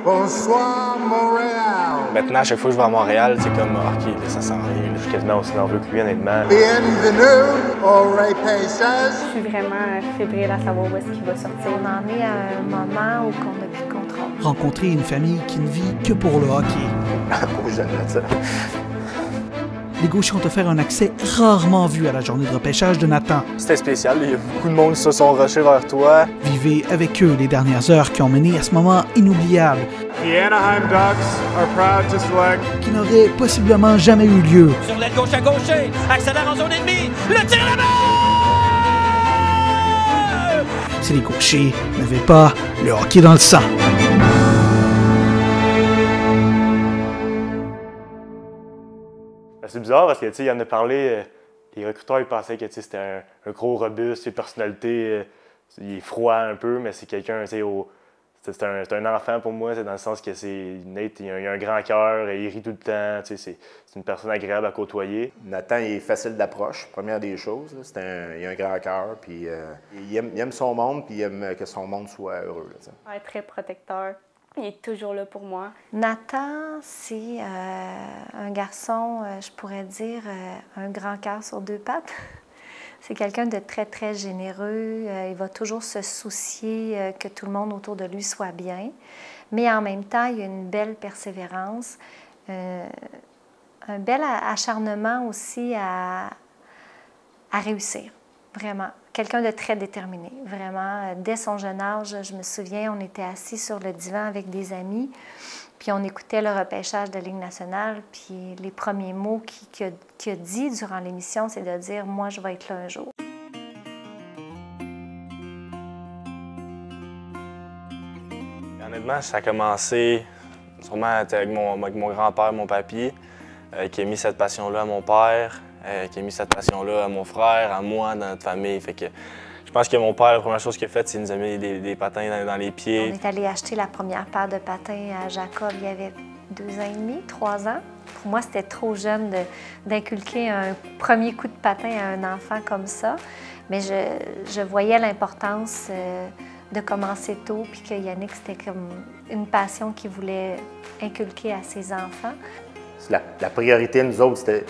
Bonsoir Montréal! Maintenant, à chaque fois que je vais à Montréal, c'est comme OK, là, ça sent rien. Je suis quasiment aussi nerveux que lui, honnêtement. Bienvenue au repêchage! Je suis vraiment fébrile à savoir où est-ce qu'il va sortir. On en est à un moment où on n'a plus de contrôle. Rencontrer une famille qui ne vit que pour le hockey. Oh, j'aime ça. Les Gauchers ont offert un accès rarement vu à la journée de repêchage de Nathan. C'était spécial, il y a beaucoup de monde qui se sont rushés vers toi. Vivez avec eux les dernières heures qui ont mené à ce moment inoubliable. The Anaheim Ducks are proud to select. Qui n'aurait possiblement jamais eu lieu. Sur l'aile gauche à gaucher, accélère en zone ennemie, le tir à la main! Si les Gauchers n'avaient pas le hockey dans le sang. C'est bizarre parce que, tu sais, il en a parlé, les recruteurs, ils pensaient que, tu sais, c'était un gros robuste, une personnalité, il est froid un peu, mais c'est quelqu'un, tu sais, c'est un enfant pour moi, c'est dans le sens que c'est Nate, il a un grand cœur, il rit tout le temps, tu sais, c'est une personne agréable à côtoyer. Nathan, il est facile d'approche, première des choses, il a un grand cœur, puis il aime son monde, puis il aime que son monde soit heureux. Là, Ouais, très protecteur. Il est toujours là pour moi. Nathan, c'est un garçon, je pourrais dire, un grand cœur sur deux pattes. C'est quelqu'un de très, très généreux. Il va toujours se soucier que tout le monde autour de lui soit bien. Mais en même temps, il a une belle persévérance, un bel acharnement aussi à réussir, vraiment. Quelqu'un de très déterminé, vraiment. Dès son jeune âge, je me souviens, on était assis sur le divan avec des amis, puis on écoutait le repêchage de la Ligue nationale, puis les premiers mots qu'il a dit durant l'émission, c'est de dire « Moi, je vais être là un jour ». Honnêtement, ça a commencé sûrement avec mon grand-père, mon papy, qui a mis cette passion-là à mon père. Qui a mis cette passion-là à mon frère, à moi, dans notre famille. Fait que je pense que mon père, la première chose qu'il a faite, c'est nous a mis des patins dans les pieds. On est allé acheter la première paire de patins à Jacob, il y avait 2 ans et demi, 3 ans. Pour moi, c'était trop jeune d'inculquer un premier coup de patin à un enfant comme ça. Mais je voyais l'importance de commencer tôt, puis que Yannick, c'était comme une passion qu'il voulait inculquer à ses enfants. La priorité, nous autres, c'était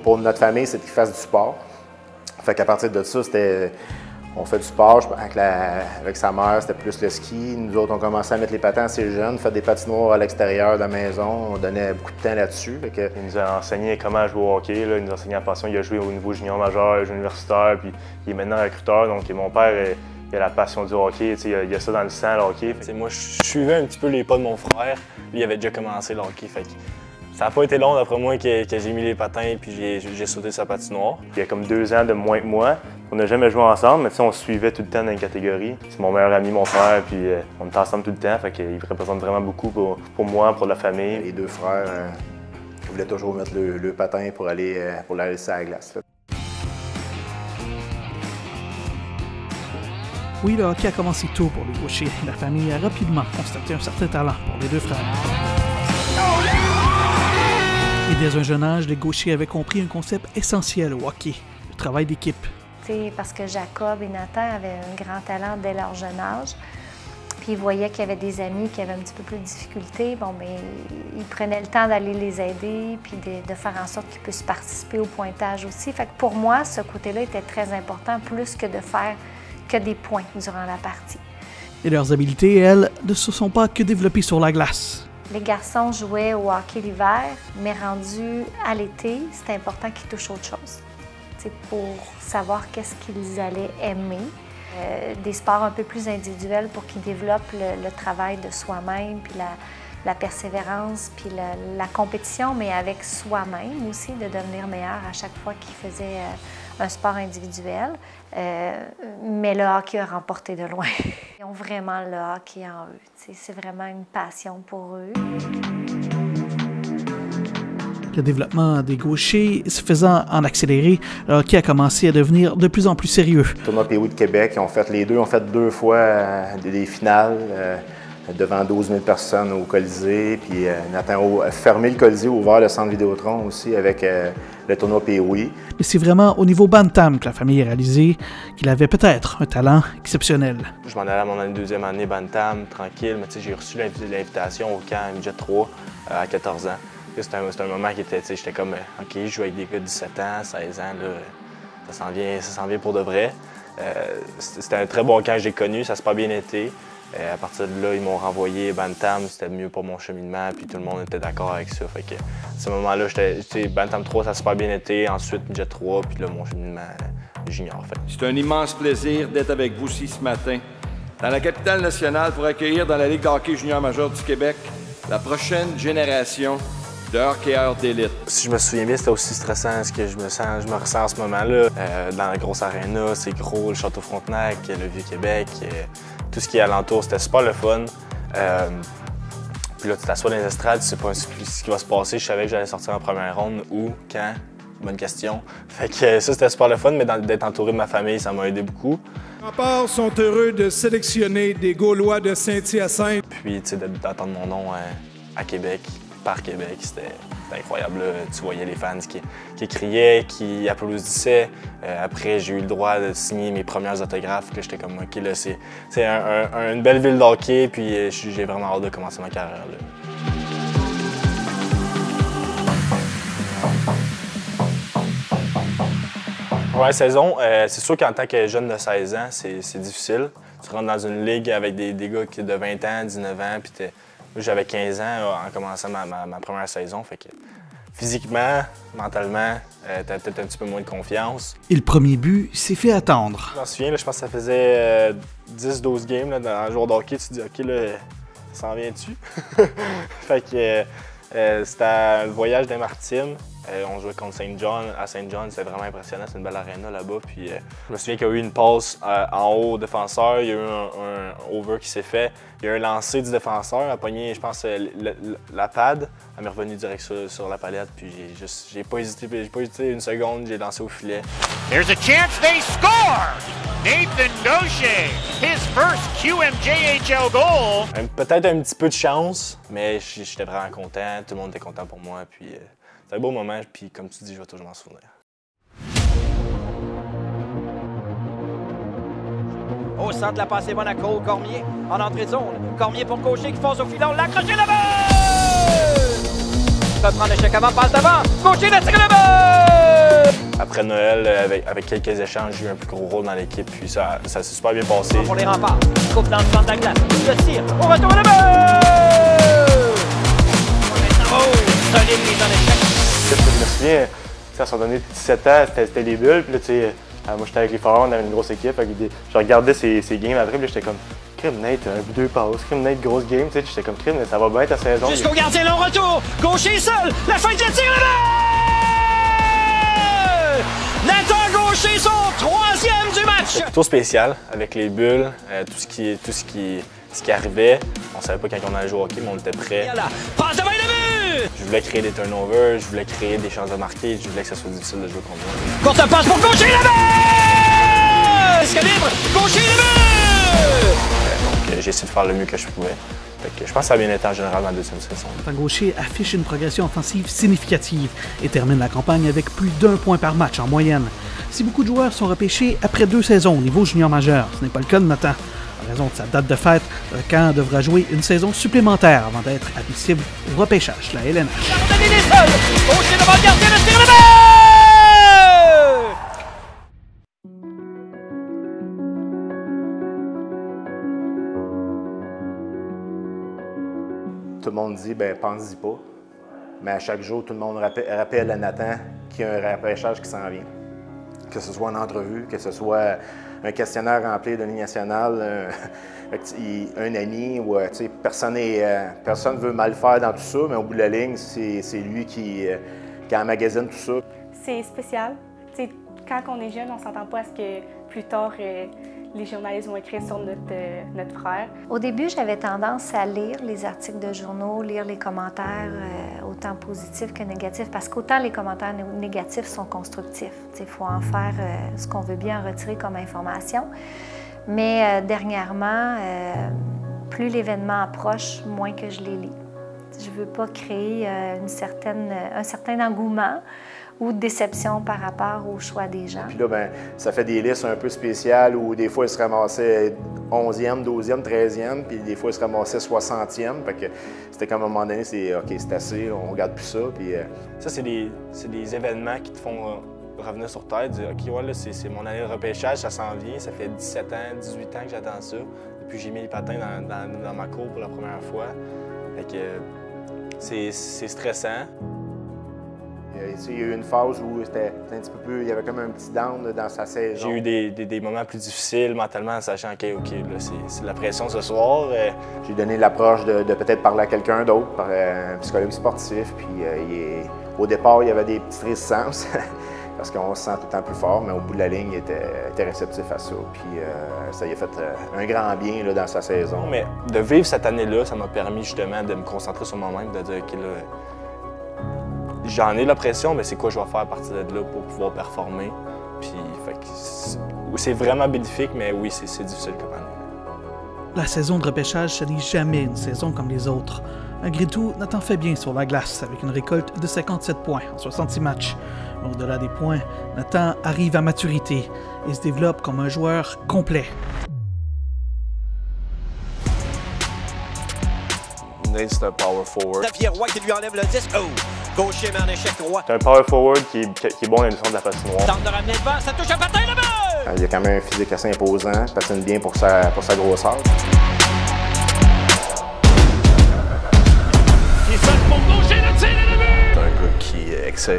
pour notre famille, c'est qu'il fasse du sport. Fait qu'à partir de ça, on fait du sport. Avec sa mère, c'était plus le ski. Nous autres, on commençait à mettre les patins assez jeunes, faire des patinoires à l'extérieur de la maison. On donnait beaucoup de temps là-dessus. Il nous a enseigné comment jouer au hockey. Là. Il nous a enseigné la passion. Il a joué au niveau junior majeur, universitaire, puis il est maintenant recruteur. Donc mon père, il a la passion du hockey. Il a ça dans le sang, le hockey. Moi, je suivais un petit peu les pas de mon frère. Lui, il avait déjà commencé le hockey. Ça n'a pas été long, d'après moi, que j'ai mis les patins puis j'ai sauté sa patinoire. Il y a comme 2 ans de moins que moi. On n'a jamais joué ensemble, mais on se suivait tout le temps dans une catégorie. C'est mon meilleur ami, mon frère, puis on était ensemble tout le temps. Fait qu'il représente vraiment beaucoup pour moi, pour la famille. Les 2 frères voulaient toujours mettre le patin pour aller sur la glace. Là. Oui, le hockey a commencé tôt pour les Gauchers. La famille a rapidement constaté un certain talent pour les 2 frères. Et dès un jeune âge, les Gauchers avaient compris un concept essentiel au hockey, le travail d'équipe. Parce que Jacob et Nathan avaient un grand talent dès leur jeune âge. Puis ils voyaient qu'il y avait des amis qui avaient un petit peu plus de difficultés. Bon, bien, ils prenaient le temps d'aller les aider puis de faire en sorte qu'ils puissent participer au pointage aussi. Fait que pour moi, ce côté-là était très important, plus que de faire que des points durant la partie. Et leurs habiletés, elles, ne se sont pas que développées sur la glace. Les garçons jouaient au hockey l'hiver, mais rendus à l'été, c'était important qu'ils touchent autre chose. Pour savoir qu'est-ce qu'ils allaient aimer. Des sports un peu plus individuels pour qu'ils développent le travail de soi-même, puis la persévérance, puis la compétition, mais avec soi-même aussi, de devenir meilleur à chaque fois qu'ils faisaient un sport individuel. Mais le hockey a remporté de loin. Ils ont vraiment le hockey en eux. C'est vraiment une passion pour eux. Le développement des Gauchers se faisant en accéléré, le hockey a commencé à devenir de plus en plus sérieux. Le tournoi Pee-Wee de Québec, les deux ont fait 2 fois des finales devant 12 000 personnes au Colisée. Puis Nathan a fermé le Colisée, ouvert le centre Vidéotron aussi avec le tournoi Pee-Wee. Mais c'est vraiment au niveau bantam que la famille a réalisé qu'il avait peut-être un talent exceptionnel. Je m'en allais à mon deuxième année bantam, tranquille, mais j'ai reçu l'invitation au camp Midget 3 à 14 ans. C'était un moment qui était, j'étais comme, OK, je joue avec des gars de 17 ans, 16 ans, là, ça s'en vient pour de vrai. C'était un très bon camp que j'ai connu, ça s'est pas bien été. À partir de là, ils m'ont renvoyé Bantam, c'était mieux pour mon cheminement, puis tout le monde était d'accord avec ça. Fait que, à ce moment-là, Bantam 3, ça s'est pas bien été, ensuite Midget 3, puis là, mon cheminement junior. C'est un immense plaisir d'être avec vous ici ce matin, dans la capitale nationale, pour accueillir dans la Ligue de hockey junior majeur du Québec la prochaine génération de hockeyeurs d'élite. Si je me souviens bien, c'était aussi stressant ce que je me ressens en ce moment-là. Dans la grosse aréna, c'est gros, le Château Frontenac, le Vieux-Québec, tout ce qui est alentour, c'était super le fun. Puis là, tu t'assois dans les estrades, tu sais pas ce qui va se passer. Je savais que j'allais sortir en première ronde, où, quand, bonne question. Fait que ça, c'était super le fun, mais d'être entouré de ma famille, ça m'a aidé beaucoup. Les remparts sont heureux de sélectionner des Gaulois de Saint-Hyacinthe. Puis, tu sais, d'entendre mon nom à Québec, par Québec, c'était incroyable. Là. Tu voyais les fans qui criaient, qui applaudissaient. Après, j'ai eu le droit de signer mes premiers autographes. J'étais comme, OK, là, c'est une belle ville de hockey, puis j'ai vraiment hâte de commencer ma carrière là. Première saison, c'est sûr qu'en tant que jeune de 16 ans, c'est difficile. Tu rentres dans une ligue avec des gars qui de 20 ans, 19 ans, puis j'avais 15 ans en commençant ma première saison. Fait que physiquement, mentalement, t'as peut-être un petit peu moins de confiance. Et le premier but s'est fait attendre. Je m'en souviens, là, je pense que ça faisait 10-12 games là, dans un jour de hockey. Tu te dis, OK, là, ça s'en vient-tu? Fait que c'était le voyage des Maritimes. On jouait contre Saint John. À Saint John, c'était vraiment impressionnant. C'est une belle aréna là-bas. Puis, je me souviens qu'il y a eu une passe en haut au défenseur. Il y a eu un over qui s'est fait. Il y a eu un lancer du défenseur. Elle a pogné, je pense, la pad. Elle m'est revenue direct sur la palette. Puis, j'ai pas hésité une seconde. J'ai lancé au filet. There's a chance they score! Nathan Gaucher, his first QMJHL goal. Peut-être un petit peu de chance, mais j'étais vraiment content. Tout le monde était content pour moi. Puis, c'est un beau moment, puis comme tu dis, je vais toujours m'en souvenir. Au centre, la passe est bonne à Cole. Cormier en entrée de zone. Cormier pour Gaucher qui fonce au filon. L'accroché là-bas! Reprend l'échec avant, passe devant. Gaucher la tire là-bas! Après Noël, avec quelques échanges, j'ai eu un plus gros rôle dans l'équipe, puis ça s'est super bien passé. Pour les remparts. Coupe dans le centre de la glace. Le tir. Au retour là-bas! Solide mise en échec. Je me souviens, à son donné 17 ans, c'était des bulles. Puis là, tu sais, moi j'étais avec les Foreurs, on avait une grosse équipe. Je regardais ces games après, puis j'étais comme, crime Nate, 2 passes, crime Nate, grosse game. Tu sais, j'étais comme, crime, ça va bien ta saison. Jusqu'au gardien, long retour. Gaucher seul. La fin de tir là-bas! Nathan Gaucher, son 3e du match. C'était plutôt spécial avec les bulles, tout ce qui arrivait. On savait pas quand on allait jouer au hockey, mais on était prêts. Passe devant le but! Je voulais créer des turnovers, je voulais créer des chances de marquer, je voulais que ça soit difficile de jouer contre moi. Courte passe pour Gaucher là-bas! Calibre, Gaucher là-bas! Donc j'ai essayé de faire le mieux que je pouvais. Fait que je pense que ça a bien été en général dans la deuxième saison. Nathan Gaucher affiche une progression offensive significative et termine la campagne avec plus d'1 point par match en moyenne. Si beaucoup de joueurs sont repêchés après 2 saisons au niveau junior majeur, ce n'est pas le cas de Nathan. En raison de sa date de fête, le camp devra jouer une saison supplémentaire avant d'être admissible au repêchage de la LNH. Gaucher devant le gardien, le tir là-bas! Tout le monde dit, ben pense-y pas. Mais à chaque jour, tout le monde rappelle à Nathan qu'il y a un repêchage qui s'en vient. Que ce soit une entrevue, que ce soit un questionnaire rempli de Ligue nationale, un ami, ou personne ne veut mal faire dans tout ça, mais au bout de la ligne, c'est lui qui emmagasine tout ça. C'est spécial. T'sais, quand on est jeune, on ne s'entend pas à ce que plus tard, les journalistes vont écrire sur notre frère. Au début, j'avais tendance à lire les articles de journaux, lire les commentaires, autant positifs que négatifs, parce qu'autant les commentaires négatifs sont constructifs. Il faut en faire ce qu'on veut bien en retirer comme information. Mais dernièrement, plus l'événement approche, moins que je les lis. Je ne veux pas créer un certain engouement ou déception par rapport au choix des gens. Puis là, ben, ça fait des listes un peu spéciales où des fois, ils se ramassaient 11e, 12e, 13e, puis des fois, ils se ramassaient 60e. Fait que c'était comme à un moment donné, c'est OK, c'est assez, on regarde plus ça. Puis, ça, c'est des événements qui te font revenir sur terre, dire OK, ouais, là, c'est mon année de repêchage, ça s'en vient, ça fait 17 ans, 18 ans que j'attends ça. Depuis que j'ai mis les patins dans ma cour pour la première fois. Fait que c'est stressant. Il y a eu une phase où c'était un petit peu plus, il y avait comme un petit down dans sa saison. J'ai eu des moments plus difficiles mentalement, en sachant que OK, là, c'est de la pression ce soir. J'ai donné l'approche de peut-être parler à quelqu'un d'autre, par un psychologue sportif. Puis au départ, il y avait des petites résistances parce qu'on se sent tout le temps plus fort, mais au bout de la ligne, il était réceptif à ça. Puis ça lui a fait un grand bien là, dans sa saison. Mais de vivre cette année-là, ça m'a permis justement de me concentrer sur moi-même, de dire OK, là, j'en ai la pression, mais c'est quoi je vais faire à partir de là pour pouvoir performer. Puis, c'est vraiment bénéfique, mais oui, c'est difficile comme année. La saison de repêchage, ce n'est jamais une saison comme les autres. Malgré tout, Nathan fait bien sur la glace, avec une récolte de 57 points en 66 matchs. Au-delà des points, Nathan arrive à maturité et se développe comme un joueur complet. Nate, c'est un power forward. Xavier Roy qui lui enlève le disque. Oh! Gaucher, mais en échec droit. C'est un power forward qui est bon dans le centre de la patinoire. Tente de ramener le vent, ça touche à patin, le but! Il a quand même un physique assez imposant, il patine bien pour sa grosseur. Il sonne pour Gaucher, le tir et le but! C'est un gars qui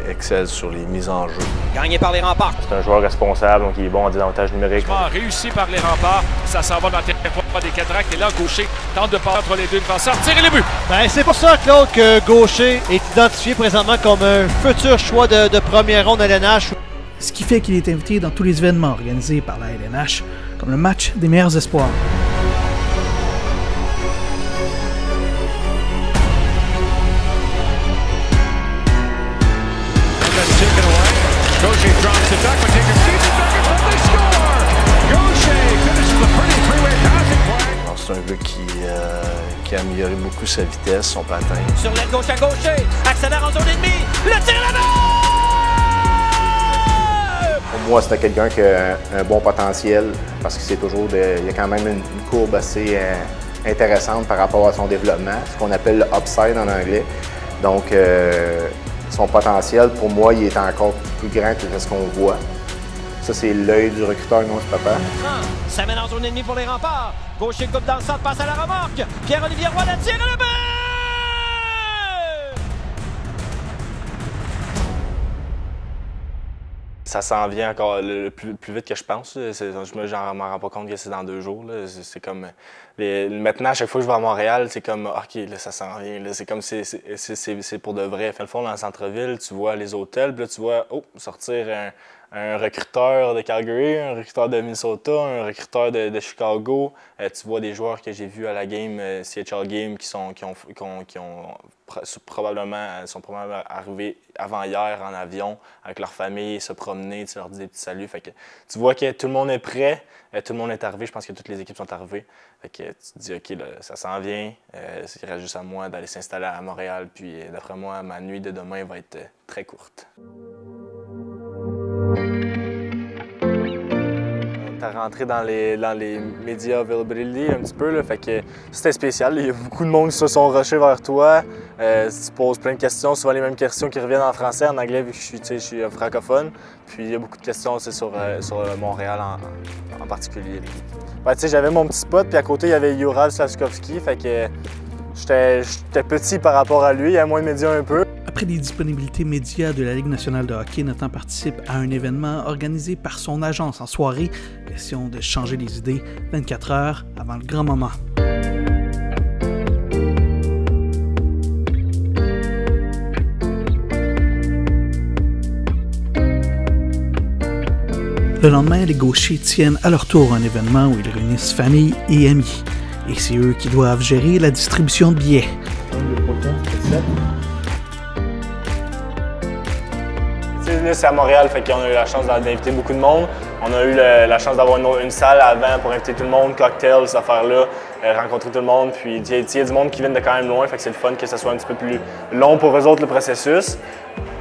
excelle sur les mises en jeu. Gagné par les remparts. C'est un joueur responsable, donc il est bon en désavantage numérique. Réussi par les remparts, ça s'en va dans le territoire des Cataractes et là, Gaucher tente de passer entre les deux défenseurs, tirer le but! Ben, c'est pour ça, Claude, que Gaucher est identifié présentement comme un futur choix de première ronde à LNH. Ce qui fait qu'il est invité dans tous les événements organisés par la LNH, comme le match des meilleurs espoirs. C'est un gars qui a amélioré beaucoup sa vitesse, son patin. Sur l'aile gauche à Gaucher, accélère en zone ennemie, le tir là-bas! Pour moi, c'était quelqu'un qui a un bon potentiel parce que c'est toujours il y a quand même une courbe assez intéressante par rapport à son développement, ce qu'on appelle le upside en anglais. Donc, son potentiel, pour moi, il est encore plus grand que ce qu'on voit. Ça, c'est l'œil du recruteur, non, c'est papa. Ça mène en zone ennemie pour les remparts. Gaucher coupe dans le centre, passe à la remorque. Pierre-Olivier Roy la tire et le but! Ça s'en vient encore le plus vite que je pense. Je m'en rends pas compte que c'est dans 2 jours. C'est comme maintenant, à chaque fois que je vais à Montréal, c'est comme OK, là, ça s'en vient. C'est comme c'est pour de vrai. Fait le fond, dans le centre-ville, tu vois les hôtels, puis là, tu vois sortir un recruteur de Calgary, un recruteur de Minnesota, un recruteur de Chicago. Tu vois des joueurs que j'ai vus à la game, CHL Game, qui sont probablement arrivés avant hier en avion avec leur famille, se promener, tu leur dis des petits saluts. Fait que tu vois que tout le monde est prêt, tout le monde est arrivé. Je pense que toutes les équipes sont arrivées. Fait que tu te dis OK, là, ça s'en vient. Il reste juste à moi d'aller s'installer à Montréal. Puis d'après moi, ma nuit de demain va être très courte. On est rentré dans les médias availability un petit peu, là, fait que c'était spécial. Il y a beaucoup de monde qui se sont rushés vers toi. Tu poses plein de questions, souvent les mêmes questions qui reviennent en français, en anglais, vu que je suis francophone. Puis il y a beaucoup de questions sur Montréal en particulier. Ouais, j'avais mon petit spot, puis à côté, il y avait Juraj Slavkovski, fait que j'étais petit par rapport à lui, il y a moins de médias un peu. Après les disponibilités médias de la Ligue nationale de hockey, Nathan participe à un événement organisé par son agence en soirée. Question de changer les idées 24 heures avant le grand moment. Le lendemain, les Gauchers tiennent à leur tour un événement où ils réunissent famille et amis. Et c'est eux qui doivent gérer la distribution de billets. Là, c'est à Montréal, fait qu'on a eu la chance d'inviter beaucoup de monde. On a eu la chance d'avoir une salle avant pour inviter tout le monde, cocktails, cette affaire-là, rencontrer tout le monde. Puis il y a du monde qui vient de quand même loin, fait que c'est le fun que ce soit un petit peu plus long pour eux autres le processus.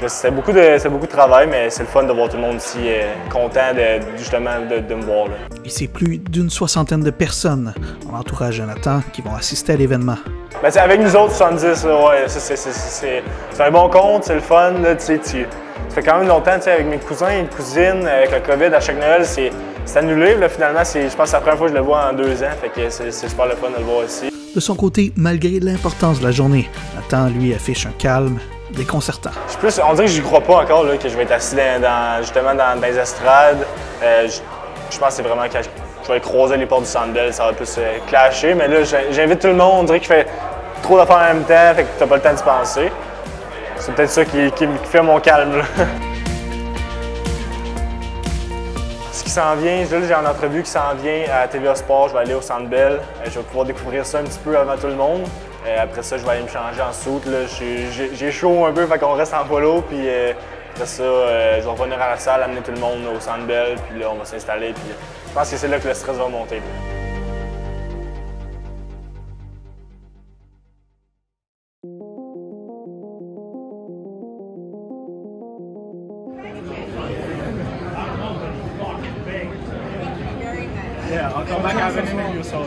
C'est beaucoup de travail, mais c'est le fun de voir tout le monde ici content justement de me voir. Là. Et c'est plus d'une 60aine de personnes en entourage de Nathan qui vont assister à l'événement. Ben, avec nous autres, 70, ouais, c'est un bon compte, c'est le fun. Là, ça fait quand même longtemps avec mes cousins et cousines, avec le COVID à chaque Noël, c'est annulé. Là, finalement, je pense que c'est la première fois que je le vois en 2 ans, fait que c'est super le fun de le voir ici. De son côté, malgré l'importance de la journée, Nathan, lui, affiche un calme déconcertant. On dirait que j'y crois pas encore là, que je vais être assis justement dans les estrades. Je pense que c'est vraiment quand je vais croiser les portes du Centre Bell, ça va plus clasher. Mais là, j'invite tout le monde. On dirait qu'il fait trop d'affaires en même temps, fait que t'as pas le temps de se penser. C'est peut-être ça qui fait mon calme. Là. Ce qui s'en vient, là, j'ai une entrevue qui s'en vient à TVA Sport. Je vais aller au Centre Bell. Je vais pouvoir découvrir ça un petit peu avant tout le monde. Après ça, je vais aller me changer en soute. J'ai chaud un peu, fait qu'on reste en polo. Puis après ça, je vais revenir à la salle, amener tout le monde au Centre Bell. Puis là, on va s'installer. Puis je pense que c'est là que le stress va monter. Yeah, I'll come back after an interview, so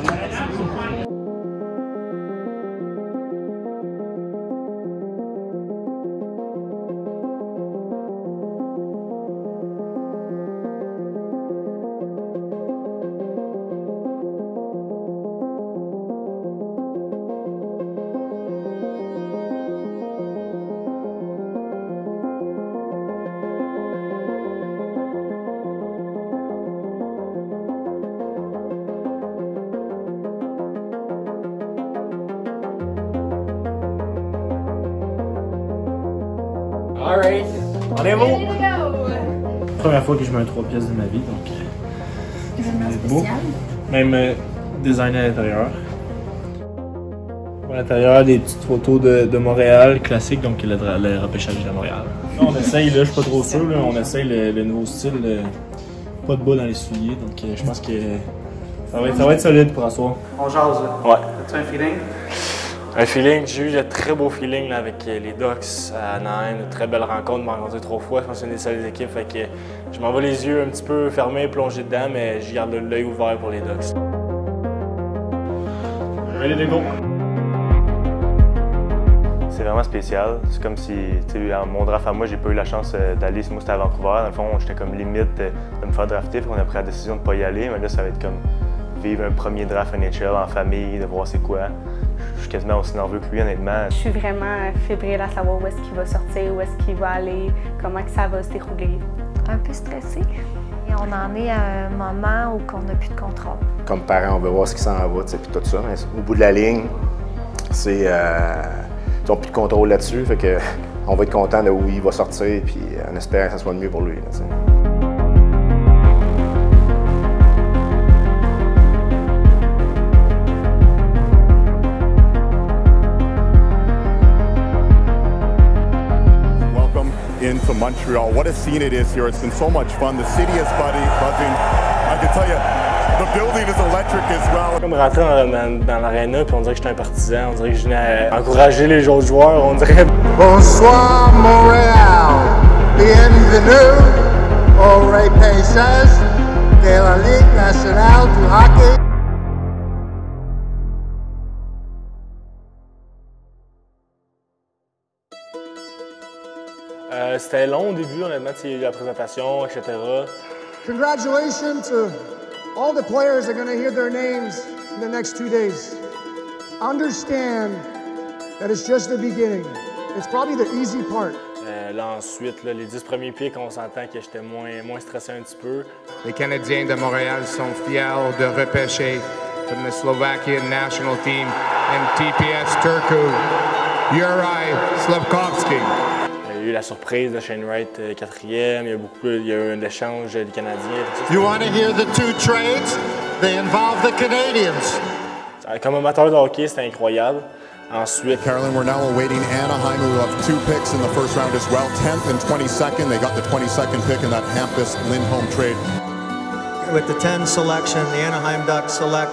Alright, on est beau! Première fois que je mets un 3 pièces de ma vie, donc c'est beau. Même design à l'intérieur. À l'intérieur, des petites photos de Montréal, classique, donc le repêchage de Montréal. Là, on essaye, là, je suis pas trop sûr, là, on essaye le nouveau style, pas de bas dans les souliers, donc je pense que ça va être solide pour asseoir. On jase, là. Ouais. As-tu un feeling? Un feeling, j'ai eu de très beaux feelings là, avec les Ducks à Anaheim, une très belle rencontre, je m'en rencontré 3 fois, je pense que c'est une des seules équipes, fait que je m'en vais les yeux un petit peu fermés, plongés dedans, mais je garde l'œil ouvert pour les Ducks. Ready to go! C'est vraiment spécial, c'est comme si, à mon draft à moi, j'ai pas eu la chance d'aller, moi c'était à Vancouver, dans le fond, j'étais comme limite de me faire drafter, on a pris la décision de pas y aller, mais là ça va être comme vivre un premier draft NHL en famille, de voir c'est quoi. Je suis quasiment aussi nerveux que lui, honnêtement. Je suis vraiment fébrile à savoir où est-ce qu'il va sortir, où est-ce qu'il va aller, comment que ça va se dérouler. Un peu stressé. Et on en est à un moment où on n'a plus de contrôle. Comme parents, on veut voir ce qui s'en va, puis tout ça. Mais au bout de la ligne, c'est ils n'ont plus de contrôle là-dessus. Fait que on va être content de où il va sortir, puis on espère que ça soit mieux pour lui. Là, into Montreal. What a scene it is here. It's been so much fun. The city is buzzing. I can tell you, the building is electric as well. Comme rentrer dans l'aréna puis on dirait que j'étais un partisan, on dirait que je venais encourager les autres joueurs, on dirait. Bonsoir Montréal. Bienvenue au repêchage de la Ligue nationale du hockey. C'était long au début, honnêtement, il y a eu la présentation, etc. Congratulations to all the players that are going to hear their names in the next 2 days. Understand that it's just the beginning. It's probably the easy part. Là ensuite, là, les 10 premiers pics, on s'entend que j'étais moins stressé un petit peu. Les Canadiens de Montréal sont fiers de repêcher from the Slovakian national team MTPS Turku, Juraj Slafkovský. Il y a eu la surprise de Shane Wright 4e, il y a eu un échange des Canadiens. You want to hear the 2 trades? They involve the Canadians. Comme amateur de hockey, c'était incroyable. Ensuite, Carolyn, we're now awaiting Anaheim, who have 2 picks in the first round as well, 10th and 22nd. They got the 22nd pick in that Hampus Lindholm trade. with the 10 selection, the Anaheim Ducks select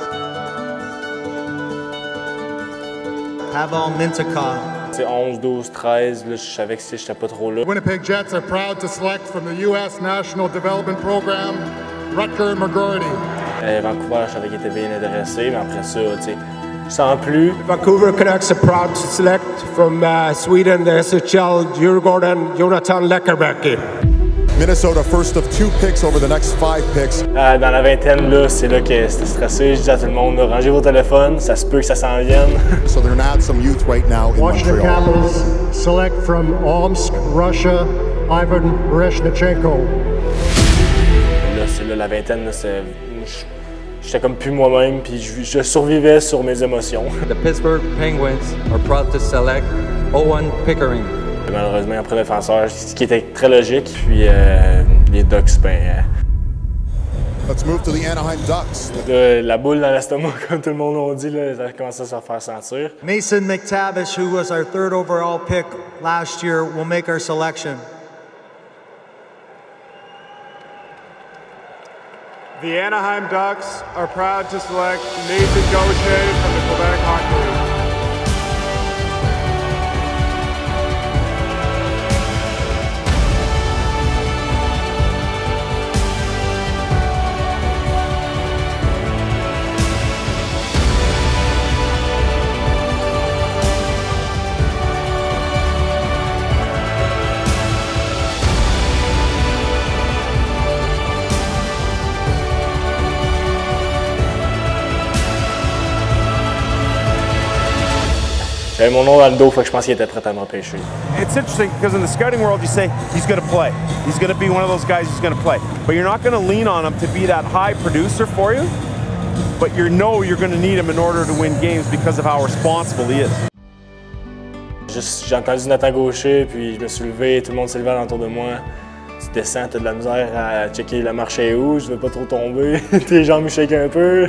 Pavel Mintyukov. 11, 12, 13, là, je savais que si j'étais pas trop là. Winnipeg Jets are proud to select from the U.S. National Development Program, Rutger McGroarty. Vancouver, je savais qu'il était bien intéressé, mais après ça, tu sais, sans plus. Vancouver Canucks are proud to select from Sweden, the SHL, Djurgården, Jonathan Läckerberg. Minnesota, first of 2 picks over the next 5 picks. Dans la vingtaine, là, c'est là que c'était stressé. Je disais à tout le monde, là, rangez vos téléphones, ça se peut que ça s'en vienne. So they're going to add some youth right now in Washington Montreal. Capitals select from Omsk, Russia, Ivan Reshnachenko. Là, c'est là, la vingtaine, là, j'étais comme plus moi-même, puis je survivais sur mes émotions. The Pittsburgh Penguins are proud to select Owen Pickering. Malheureusement, après défenseur, ce qui était très logique, puis les Ducks, ben... Let's move to the Anaheim Ducks. La boule dans l'estomac, comme tout le monde l'a dit, là, ça a commencé à se faire sentir. Mason McTavish, who was our 3rd overall pick last year, will make our selection. The Anaheim Ducks are proud to select Nathan Gaucher from the Quebec Hockey League. J'avais mon nom dans le dos, fait que je pense qu'il était prêt à m'empêcher. It's interesting because in the scouting world you say he's going to play. He's going to be one of those guys who's going to play. But you're not going to lean on him to be that high producer for you. But you know you're going to need him in order to win games because of how responsible he is. J'ai entendu Nathan Gaucher, puis je me suis levé, tout le monde s'est levé alentour de moi. Tu descends, t'as de la misère à checker la marche est où, je veux pas trop tomber, tes jambes me shake un peu.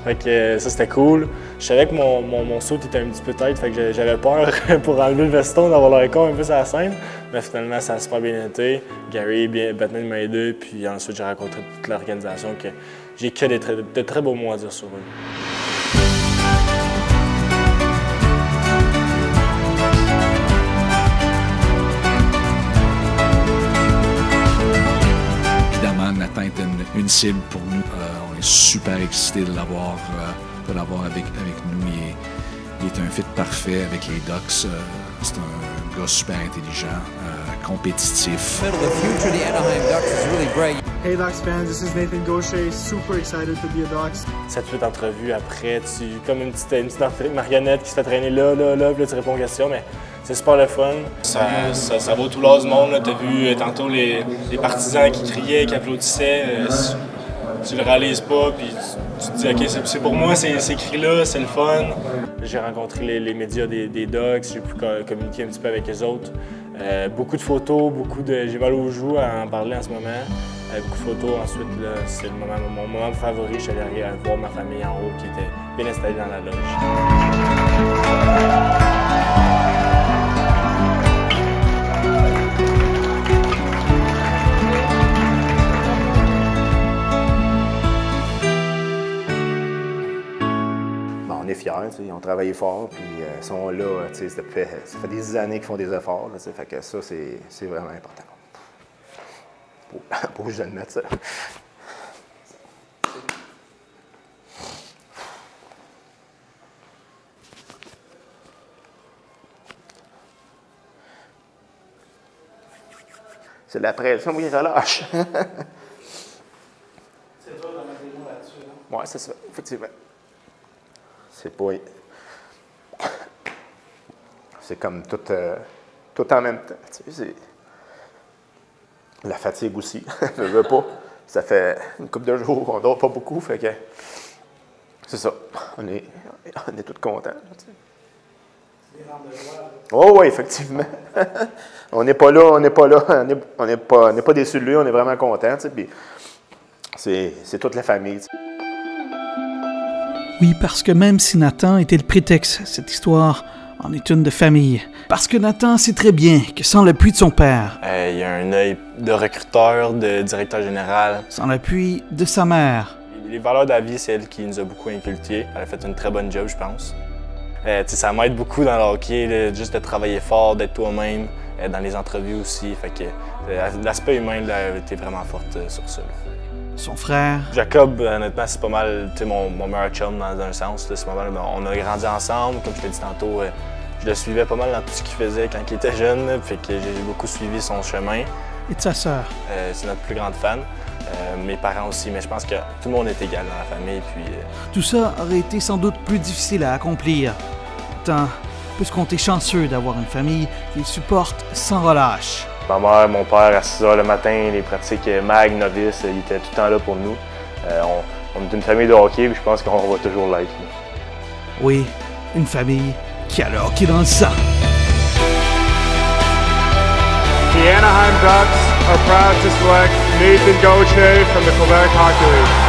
Fait que ça c'était cool. Je savais que mon saut était un petit peu tête, fait que j'avais peur pour enlever le veston, d'avoir le corps un peu sur la scène. Mais finalement ça a super bien été. Gary Bettman m'a aidé, puis ensuite j'ai rencontré toute l'organisation que j'ai que de très beaux mots à dire sur eux. Nathan est une cible pour nous. On est super excités de l'avoir avec nous. Il est un fit parfait avec les Ducks. C'est un gars super intelligent, compétitif. The future of the Anaheim Ducks is really bright. Hey Ducks fans, this is Nathan Gaucher. Super excited to be a Ducks. 7-8 entrevues après, comme une petite marionnette qui se fait traîner là, puis là tu réponds aux questions, mais c'est super le fun. Ça vaut tout l'or du monde. Tu as vu tantôt les partisans qui criaient, qui applaudissaient. Tu le réalises pas, puis tu te dis, OK, c'est pour moi, ces cris-là, c'est le fun. J'ai rencontré les médias des Ducks, j'ai pu communiquer un petit peu avec eux autres. Beaucoup de photos, j'ai mal aux joues à en parler en ce moment. Beaucoup de photos. Ensuite, c'est mon moment favori. Je suis allé voir ma famille en haut qui était bien installée dans la loge. On est fiers, ils ont travaillé fort, puis ils sont là, ça fait des années qu'ils font des efforts, là, fait que ça, c'est vraiment important. Pour que je le mette, ça. C'est de la pression, oui, relâche. C'est toi dans ma démo là-dessus, non? Oui, c'est ça, effectivement. C'est pas... C'est comme tout en même temps. Tu sais, la fatigue aussi, je veux pas. Ça fait une couple de jours, on dort pas beaucoup, fait que... C'est ça, on est tous contents. Tu sais. Oh oui, effectivement. On n'est pas là, on n'est pas déçus de lui, on est vraiment contents, tu sais, puis c'est toute la famille. Tu sais. Oui, parce que même si Nathan était le prétexte, cette histoire en est une de famille. Parce que Nathan sait très bien que sans l'appui de son père, il y a un œil de recruteur, de directeur général. Sans l'appui de sa mère. Les valeurs de la vie, c'est elle qui nous a beaucoup inculquées. Elle a fait une très bonne job, je pense. Ça m'aide beaucoup dans le hockey, là, juste de travailler fort, d'être toi-même, dans les entrevues aussi. Fait que l'aspect humain a été vraiment fort sur ça. Là. Son frère. Jacob, honnêtement, c'est pas mal mon meilleur chum dans un sens. C'est pas mal, on a grandi ensemble, comme je t'ai dit tantôt. Je le suivais pas mal dans tout ce qu'il faisait quand il était jeune, là, fait que j'ai beaucoup suivi son chemin. Et de sa sœur. C'est notre plus grande fan. Mes parents aussi, mais je pense que tout le monde est égal dans la famille. Puis, Tout ça aurait été sans doute plus difficile à accomplir. Tant peut se compter chanceux d'avoir une famille qui le supporte sans relâche. Ma mère, mon père, à 6 h le matin, les pratiques mag, novices, ils étaient tout le temps là pour nous. On est une famille de hockey, puis je pense qu'on va toujours l'être. Oui, une famille qui a le hockey dans le sang. The Anaheim Ducks are proud to select Nathan Gauthier from the Quebec Hockey League.